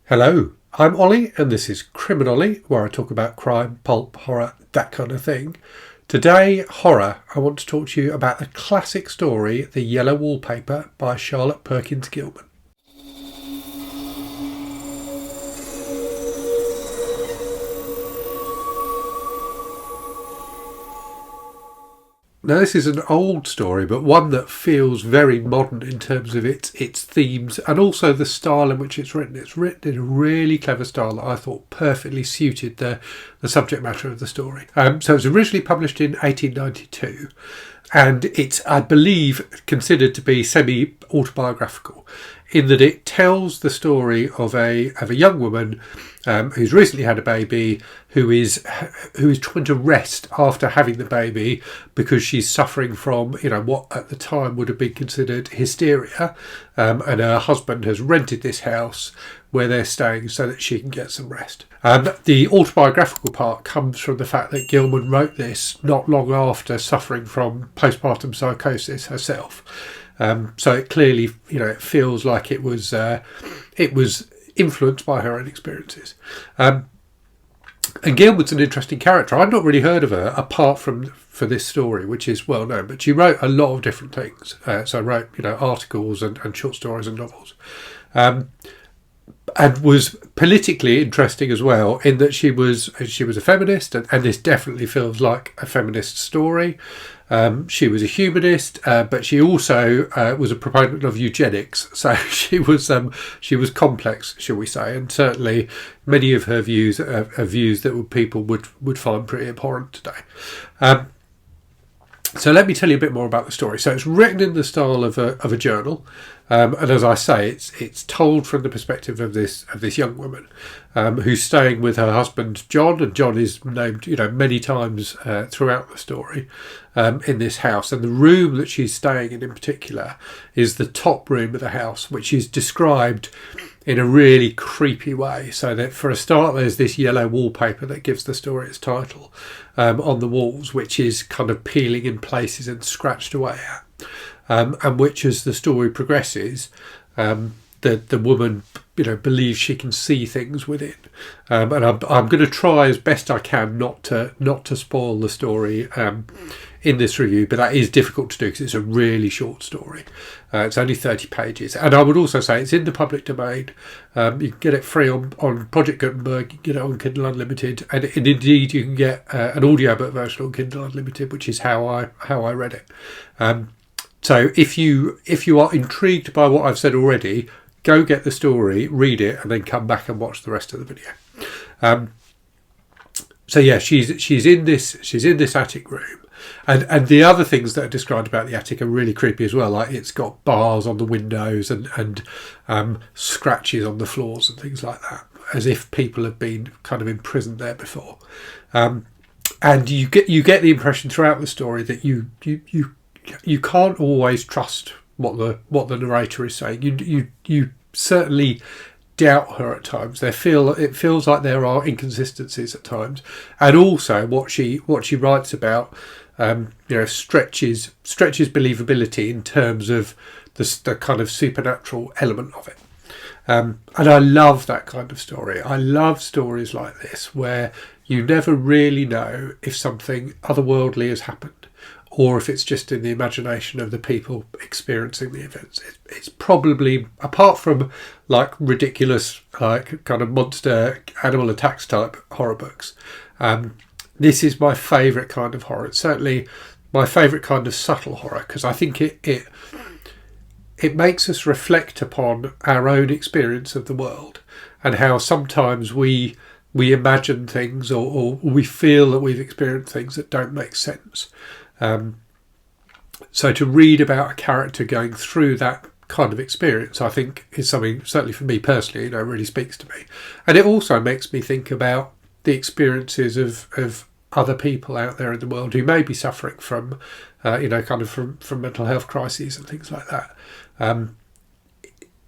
Hello, I'm Ollie and this is CriminOlly, where I talk about crime, pulp, horror, that kind of thing. Today, horror. I want to talk to you about the classic story, The Yellow Wallpaper by Charlotte Perkins Gilman. Now, this is an old story, but one that feels very modern in terms of its themes and also the style in which it's written. It's written in a really clever style that I thought perfectly suited the subject matter of the story. So it was originally published in 1892, and it's, I believe, considered to be semi-autobiographical in that it tells the story of a young woman who's recently had a baby, who is trying to rest after having the baby because she's suffering from, what at the time would have been considered hysteria, and her husband has rented this house where they're staying so that she can get some rest. The autobiographical part comes from the fact that Gilman wrote this not long after suffering from postpartum psychosis herself. So it clearly, it feels like it was influenced by her own experiences. And Gilman's an interesting character. I'd not really heard of her apart from for this story, which is well known. But she wrote a lot of different things. So wrote, articles and short stories and novels. And was politically interesting as well, in that she was a feminist, and this definitely feels like a feminist story. She was a humanist, but she also was a proponent of eugenics. So she was complex, shall we say, and certainly many of her views are views that people would find pretty abhorrent today. So let me tell you a bit more about the story. So it's written in the style of a journal, and as I say, it's told from the perspective of this young woman who's staying with her husband John, and John is named many times throughout the story in this house. And the room that she's staying in particular is the top room of the house, which is described in a really creepy way. So that for a start, there's this yellow wallpaper that gives the story its title on the walls, which is kind of peeling in places and scratched away at. And which, as the story progresses, the woman, believes she can see things within. And I'm going to try as best I can not to spoil the story in this review, but that is difficult to do because it's a really short story. It's only 30 pages, and I would also say it's in the public domain. You can get it free on Project Gutenberg. You can get it on Kindle Unlimited, and indeed you can get an audiobook version on Kindle Unlimited, which is how I read it. So if you are intrigued by what I've said already, go get the story, read it, and then come back and watch the rest of the video. So yeah, she's in this attic room, and the other things that are described about the attic are really creepy as well. Like it's got bars on the windows and scratches on the floors and things like that, as if people have been kind of imprisoned there before. And you get the impression throughout the story that you can't always trust what the narrator is saying. You certainly doubt her at times. It feels like there are inconsistencies at times, and also what she writes about stretches believability in terms of the kind of supernatural element of it. And I love that kind of story. I love stories like this where you never really know if something otherworldly has happened, or if it's just in the imagination of the people experiencing the events. It's probably, apart from like ridiculous, like kind of monster animal attacks type horror books, this is my favourite kind of horror. It's certainly my favourite kind of subtle horror, because I think it makes us reflect upon our own experience of the world and how sometimes we imagine things or we feel that we've experienced things that don't make sense. So to read about a character going through that kind of experience, I think is something, certainly for me personally, really speaks to me. And it also makes me think about the experiences of other people out there in the world who may be suffering from, from mental health crises and things like that.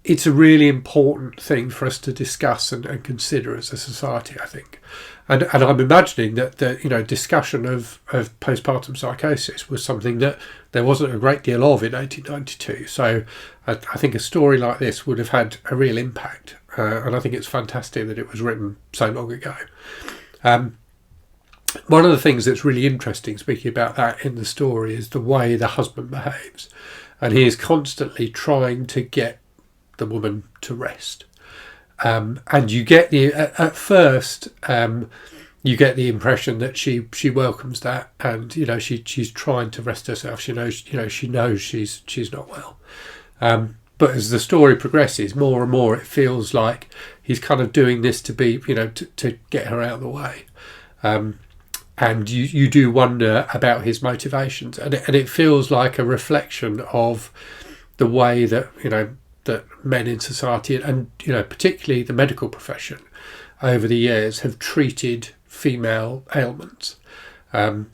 It's a really important thing for us to discuss and consider as a society, I think. And I'm imagining that the discussion of postpartum psychosis was something that there wasn't a great deal of in 1892. So I think a story like this would have had a real impact. and I think it's fantastic that it was written so long ago. One of the things that's really interesting, speaking about that in the story, is the way the husband behaves, and he is constantly trying to get the woman to rest. And you get at first you get the impression that she welcomes that, and she's trying to rest herself. She knows she's not well. But as the story progresses, more and more it feels like he's kind of doing this to be to get her out of the way. And you do wonder about his motivations, and it feels like a reflection of the way that that men in society, and particularly the medical profession, over the years have treated female ailments, and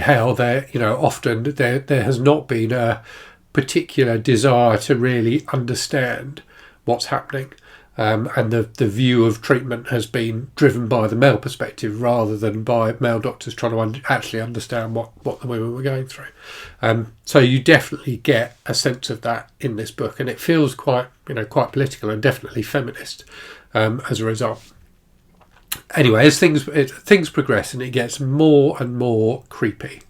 how often there has not been a particular desire to really understand what's happening. And the view of treatment has been driven by the male perspective rather than by male doctors trying to actually understand what the women were going through. So you definitely get a sense of that in this book, and it feels quite political and definitely feminist as a result. Anyway, as things progress, and it gets more and more creepy,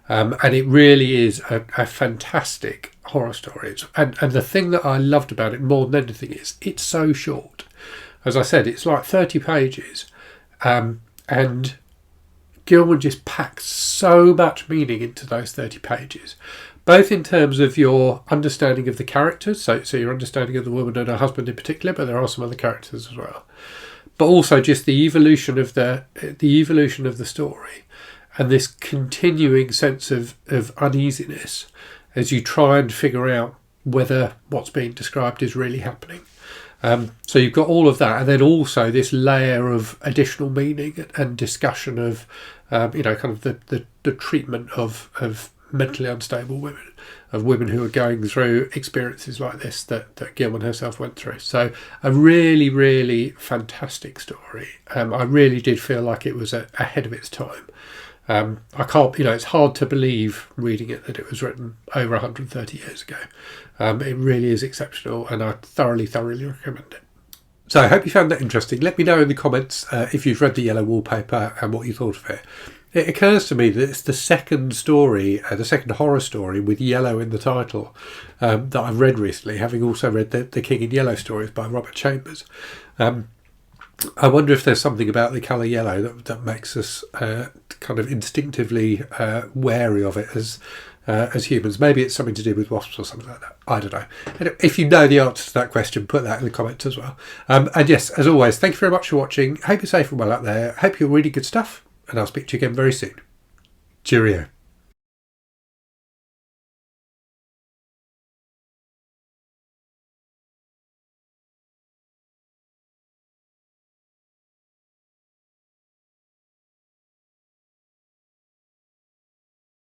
and it really is a fantastic horror story. And the thing that I loved about it more than anything is it's so short. As I said, it's like 30 pages, and Gilman just packs so much meaning into those 30 pages, both in terms of your understanding of the characters, so your understanding of the woman and her husband in particular, but there are some other characters as well, but also just the evolution of the story, and this continuing sense of uneasiness as you try and figure out whether what's being described is really happening. So you've got all of that, and then also this layer of additional meaning and discussion of kind of the treatment of mentally unstable women, of women who are going through experiences like this that Gilman herself went through. So a really, really fantastic story. I really did feel like it was ahead of its time. I can't, it's hard to believe reading it that it was written over 130 years ago. It really is exceptional, and I thoroughly recommend it. So I hope you found that interesting. Let me know in the comments if you've read The Yellow Wallpaper and what you thought of it. It occurs to me that it's the second story, the second horror story with yellow in the title that I've read recently, having also read the King in Yellow stories by Robert Chambers. I wonder if there's something about the colour yellow that makes us kind of instinctively wary of it as humans. Maybe it's something to do with wasps or something like that. I don't know. And if you know the answer to that question, put that in the comments as well. And yes, as always, thank you very much for watching. Hope you're safe and well out there. Hope you're reading good stuff, and I'll speak to you again very soon. Cheerio.